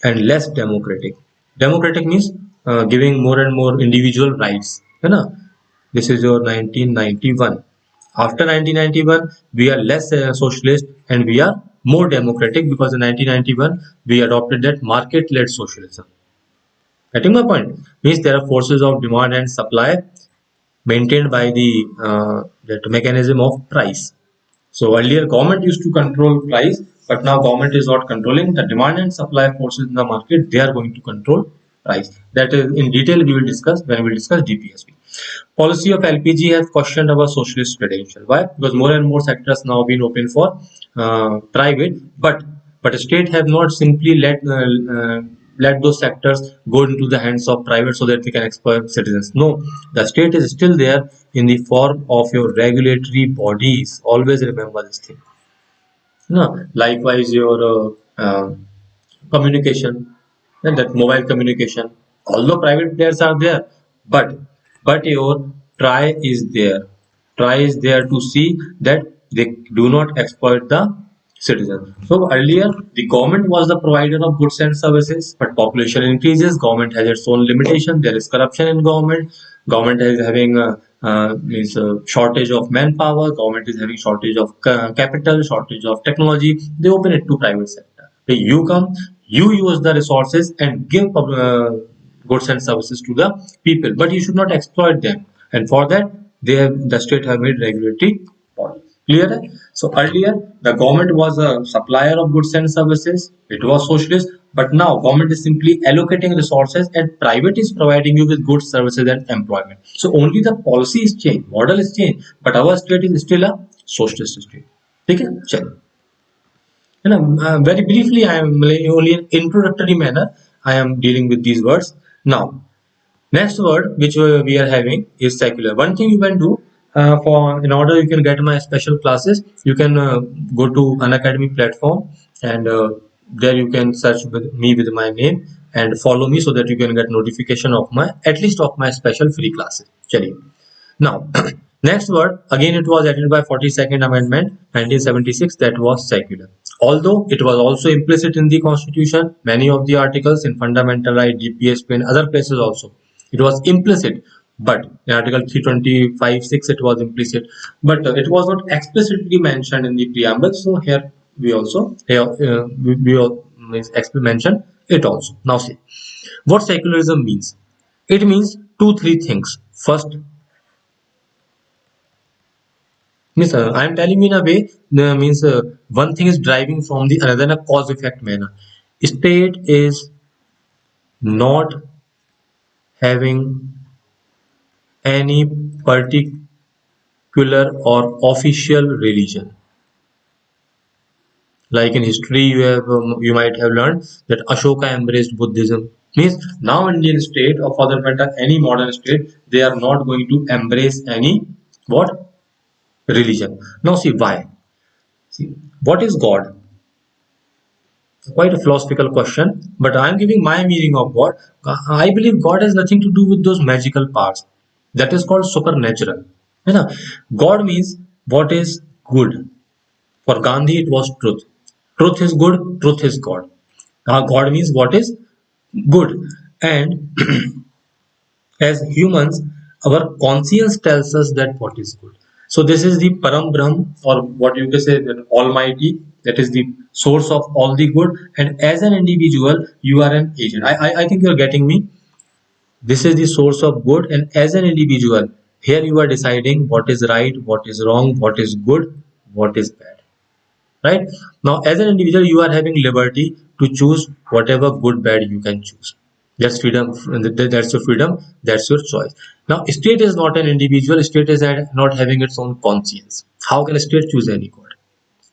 [SPEAKER 1] and less democratic. Democratic means giving more and more individual rights. है ना? This is your 1991. After 1991, we are less socialist and we are more democratic because in 1991 we adopted that market-led socialism. Getting my point? Means there are forces of demand and supply maintained by the that mechanism of price. So earlier government used to control price, but now government is not controlling the demand and supply forces in the market. They are going to control price. That is in detail we will discuss when we discuss DPSP. Policy of LPG has questioned our socialist credential. Why? Because more and more sectors now been open for private, but state have not simply let those sectors go into the hands of private so that they can exploit citizens. No, the state is still there in the form of your regulatory bodies. Always remember this thing. No, likewise your communication and that mobile communication. Although private players are there, but your try is there. Try is there to see that they do not exploit the citizen. So earlier the government was the provider of goods and services, but population increases, government has its own limitation, there is corruption in government, government is having means a shortage of manpower, government is having shortage of capital, shortage of technology, they open it to private sector. You come, you use the resources and give goods and services to the people, but you should not exploit them. And for that, the state have made regulatory body. Clear? So earlier, the government was a supplier of goods and services. It was socialist, but now government is simply allocating resources and private is providing you with goods, services, and employment. So only the policy is changed, model is changed, but our state is still a socialist state. ठीक है? चलो. Very briefly, I am only in introductory manner. I am dealing with these words. Now, next word which we are having is secular. One thing you can do for in order you can get my special classes, you can go to Unacademy platform and there you can search with me with my name and follow me so that you can get notification of my at least of my special free classes. Chaliye. Now, next word, again it was added by 42nd Amendment 1976, that was secular. Although it was also implicit in the Constitution, many of the articles in fundamental right, DPSP and other places also, it was implicit. But in Article 325(6) it was implicit, but it was not explicitly mentioned in the preamble. So here we also mention it also. Now see, what secularism means? It means three things. First, means I am telling you in a way means one thing is driving from the another in a cause effect manner. State is not having any particular or official religion. Like in history, you might have learned that Ashoka embraced Buddhism. Means now Indian state or for that matter any modern state, they are not going to embrace any what religion. Now see why. See, what is God? Quite a philosophical question, but I am giving my meaning of God. I believe God has nothing to do with those magical powers. That is called supernatural. You know, God means what is good. For Gandhi, it was truth. Truth is good, truth is God. Now, God means what is good. And as humans, our conscience tells us that what is good. So this is the Param Brahm, or what you can say, that Almighty, that is the source of all the good. And as an individual, you are an agent. I think you are getting me. This is the source of good, and as an individual, here you are deciding what is right, what is wrong, what is good, what is bad. Right now, as an individual, you are having liberty to choose whatever good, bad you can choose. That's freedom. That's your freedom. That's your choice. Now, state is not an individual. State is not having its own conscience. How can a state choose any god?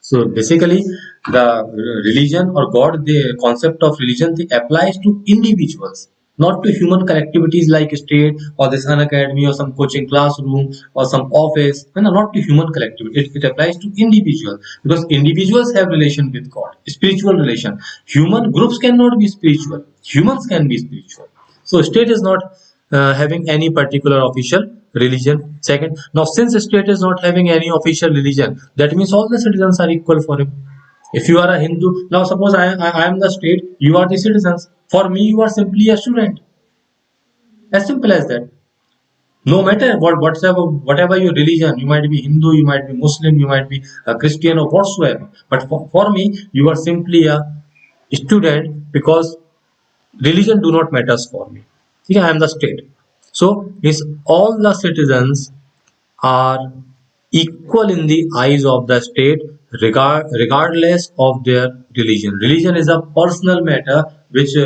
[SPEAKER 1] So basically, the religion or God, the concept of religion, they applies to individuals, not to human collectivities like state or this Unacademy or some coaching classroom or some office. No, no, not to human collectivity. It applies to individuals because individuals have relation with God, spiritual relation. Human groups cannot be spiritual. Humans can be spiritual. So state is not having any particular official religion. Second, now since the state is not having any official religion, that means all the citizens are equal for him. If you are a Hindu, now suppose I am the state, you are the citizens. For me, you are simply a student. As simple as that. No matter whatever your religion, you might be Hindu, you might be Muslim, you might be a Christian or whatsoever. But for me, you are simply a student because religion do not matters for me. See, I am the state. So is all the citizens are equal in the eyes of the state regardless of their religion. Religion is a personal matter which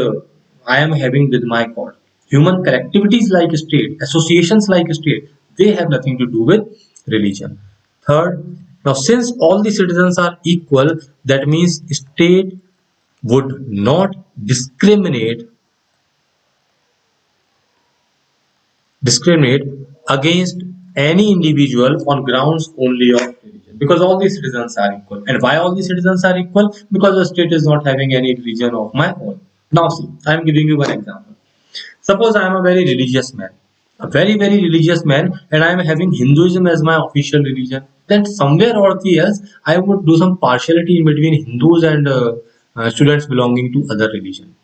[SPEAKER 1] I am having with my God. Human collectivities like state, associations like state, they have nothing to do with religion. Third, now since all the citizens are equal, that means state would not discriminate against any individual on grounds only of religion, because all the citizens are equal. And why all the citizens are equal? Because the state is not having any religion of my own. Now see, I am giving you one example. Suppose I am a very religious man, a very religious man, and I am having Hinduism as my official religion. Then somewhere or the else I would do some partiality in between Hindus and students belonging to other religion.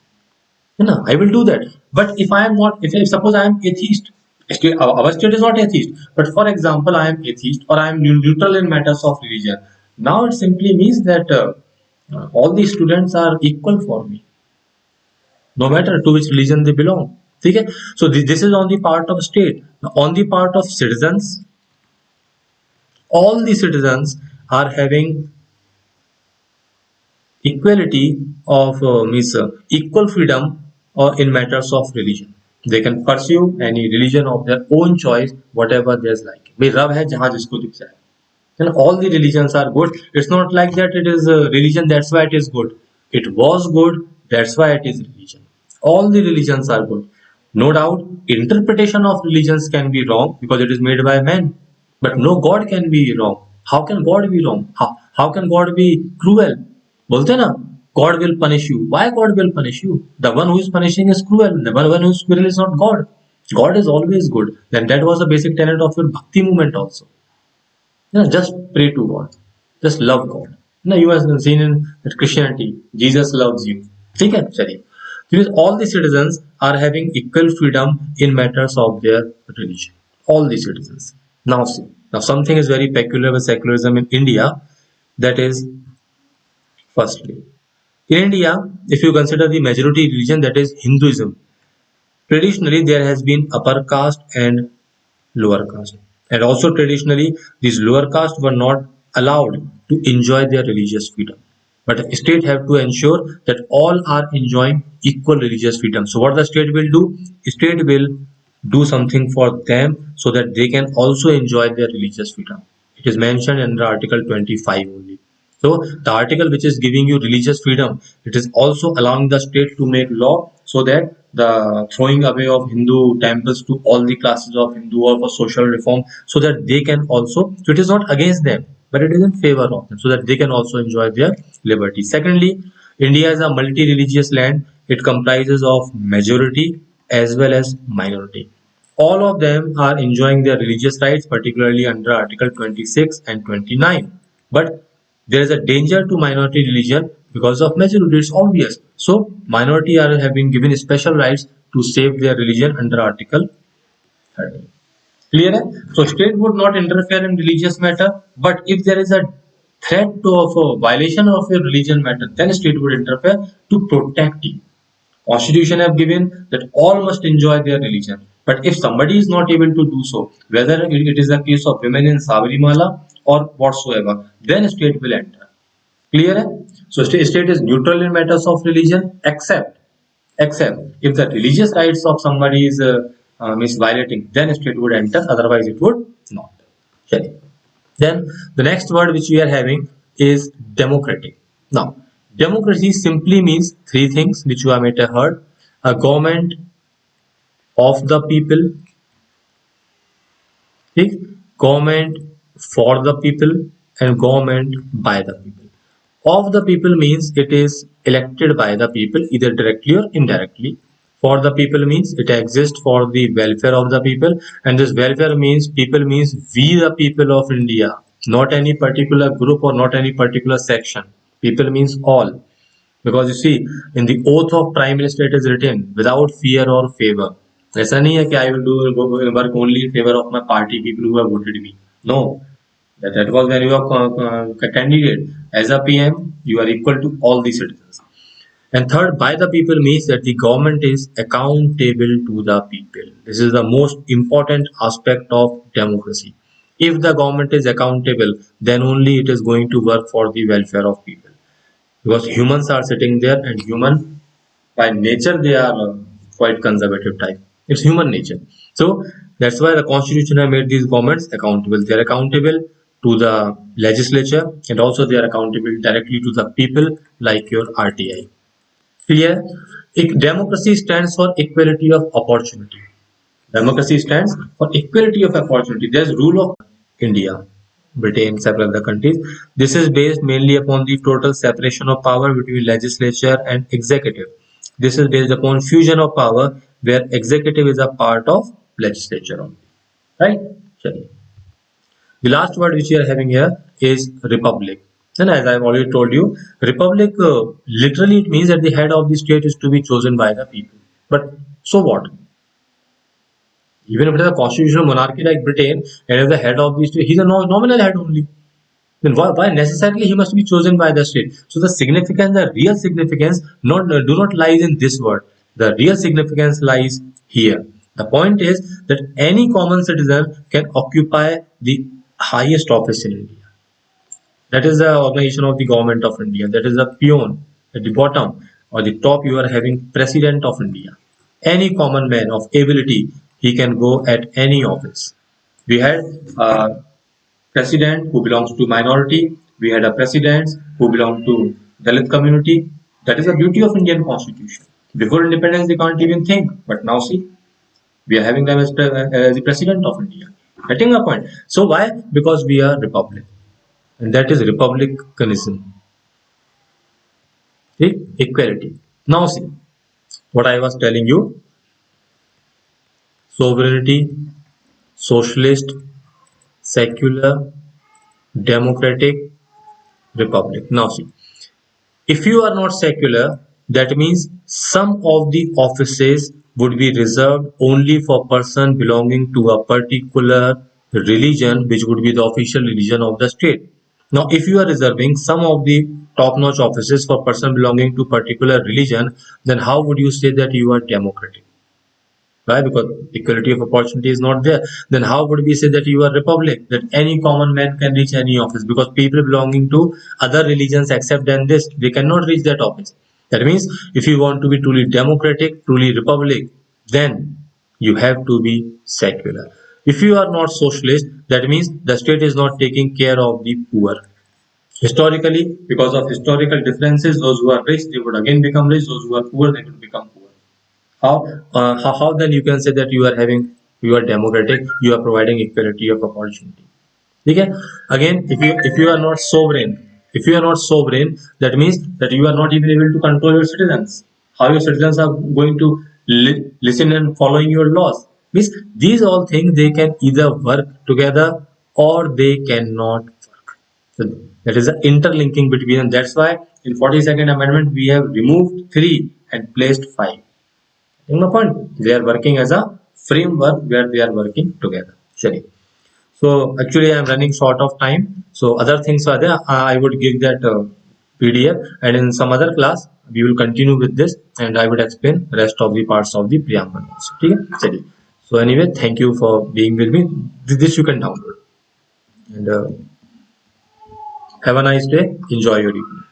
[SPEAKER 1] No, I will do that. But if I am not, if suppose I am atheist, still, our state is not atheist. But for example, I am atheist or I am neutral in matters of religion. Now it simply means that all the students are equal for me, no matter to which religion they belong. Okay? So this is on the part of state. Now, on the part of citizens, all the citizens are having equality of means equal freedom in matters of religion. They can pursue any religion of their own choice, whatever they like. भाई रब है जहाँ जिसको दिख जाए. And all the religions are good. It's not like that it is a religion, that's why it is good. It was good, that's why it is religion. All the religions are good. No doubt, interpretation of religions can be wrong because it is made by men. But no God can be wrong. How can God be wrong? How can God be cruel? बोलते हैं ना, God will punish you. Why God will punish you? The one who is punishing is cruel. The one who is cruel is not God. God is always good. Then that was the basic tenet of your bhakti movement also. Just pray to God. Just love God. You have seen in Christianity, Jesus loves you. ठीक है चलिए. Because all the citizens are having equal freedom in matters of their religion. All the citizens. Now see. Now something is very peculiar with secularism in India. That is, firstly, in India, if you consider the majority religion, that is Hinduism, traditionally there has been upper caste and lower caste. And also traditionally, these lower caste were not allowed to enjoy their religious freedom. But the state have to ensure that all are enjoying equal religious freedom. So what the state will do? State will do something for them so that they can also enjoy their religious freedom. It is mentioned in the Article 25 only. So the article which is giving you religious freedom, it is also allowing the state to make law so that the throwing away of Hindu temples to all the classes of Hindu or for social reform, so that they can also, so it is not against them, but it is in favor of them, so that they can also enjoy their liberty. Secondly, India is a multi-religious land. It comprises of majority as well as minority. All of them are enjoying their religious rights, particularly under Article 26 and 29. But there is a danger to minority religion because of majority. It's obvious. So minority are have been given special rights to save their religion under Article 30. Clear? है? So state would not interfere in religious matter, but if there is a threat of a violation of your religion matter, then state would interfere to protect you. Constitution have given that all must enjoy their religion. But if somebody is not able to do so, whether it is a case of women in Sabarimala or whatsoever, then state will enter. Clear? है? So state is neutral in matters of religion, except if the religious rights of somebody is violating, then state would enter. Otherwise, it would not. Okay. Then the next word which we are having is democratic. Now, democracy simply means three things which you might have heard: a government of the people, ठीक? Government for the people, and government by the people. Of the people means it is elected by the people either directly or indirectly. For the people means it exists for the welfare of the people, and this welfare means people means we the people of India, not any particular group or not any particular section. People means all. Because you see, in the oath of prime minister it is written without fear or favor. ऐसा नहीं है कि I will do work only in favour of my party people who have voted me. No, that was when you are candidate. As a PM, you are equal to all the citizens. And third, by the people means that the government is accountable to the people. This is the most important aspect of democracy. If the government is accountable, then only it is going to work for the welfare of people. Because humans are sitting there, and human by nature they are quite conservative type. It's human nature. So that's why the constitution have made these governments accountable. They are accountable to the legislature, and also they are accountable directly to the people, like your RTI. Clear? Democracy stands for equality of opportunity. Democracy stands for equality of opportunity. There's rule of India, Britain, several other countries. This is based mainly upon the total separation of power between legislature and executive. This is based upon fusion of power where executive is a part of legislature only. Right? Chaliye. The last word which we are having here is republic. And as I've already told you, republic literally it means that the head of the state is to be chosen by the people. But so what? Even if it is a constitutional monarchy like Britain, and if the head of the state, he's a nominal head only. Then why necessarily he must be chosen by the state? So the significance, the real significance, do not lies in this word. The real significance lies here. The point is that any common citizen can occupy the highest office in India. That is the organization of the government of India. That is the peon at the bottom or the top. You are having president of India. Any common man of ability, he can go at any office. We had president who belongs to minority. We had a president who belonged to Dalit community. That is the beauty of Indian constitution. Before independence, they can't even think. But now see, we are having them as the president of India. Getting a point. So why? Because we are republic, and that is republicanism. See, equality. Now see what I was telling you: sovereignty, socialist, secular, democratic, republic. Now see, if you are not secular, that means some of the offices would be reserved only for person belonging to a particular religion, which would be the official religion of the state. Now, if you are reserving some of the top-notch offices for person belonging to particular religion, then how would you say that you are democratic? Why? Because equality of opportunity is not there. Then how would we say that you are republic? That any common man can reach any office, because people belonging to other religions except than this, they cannot reach that office. That means if you want to be truly democratic, truly republic, then you have to be secular. If you are not socialist, that means the state is not taking care of the poor. Historically, because of historical differences, those who are rich, they would again become rich. Those who are poor, they would become poor. How then you can say that you are democratic, you are providing equality of opportunity? Okay. Again, if you are not sovereign, that means that you are not even able to control your citizens. How your citizens are going to listen and following your laws? Means these all things, they can either work together or they cannot work. So that is the interlinking between, and that's why in 42nd Amendment we have removed 3 and placed 5. In my point, they are working as a framework where they are working together. Sorry. So actually, I am running short of time. So other things are there. I would give that PDF, and in some other class we will continue with this, and I would explain rest of the parts of the preamble also. Okay? Sorry. So anyway, thank you for being with me. This you can download, and have a nice day. Enjoy your evening.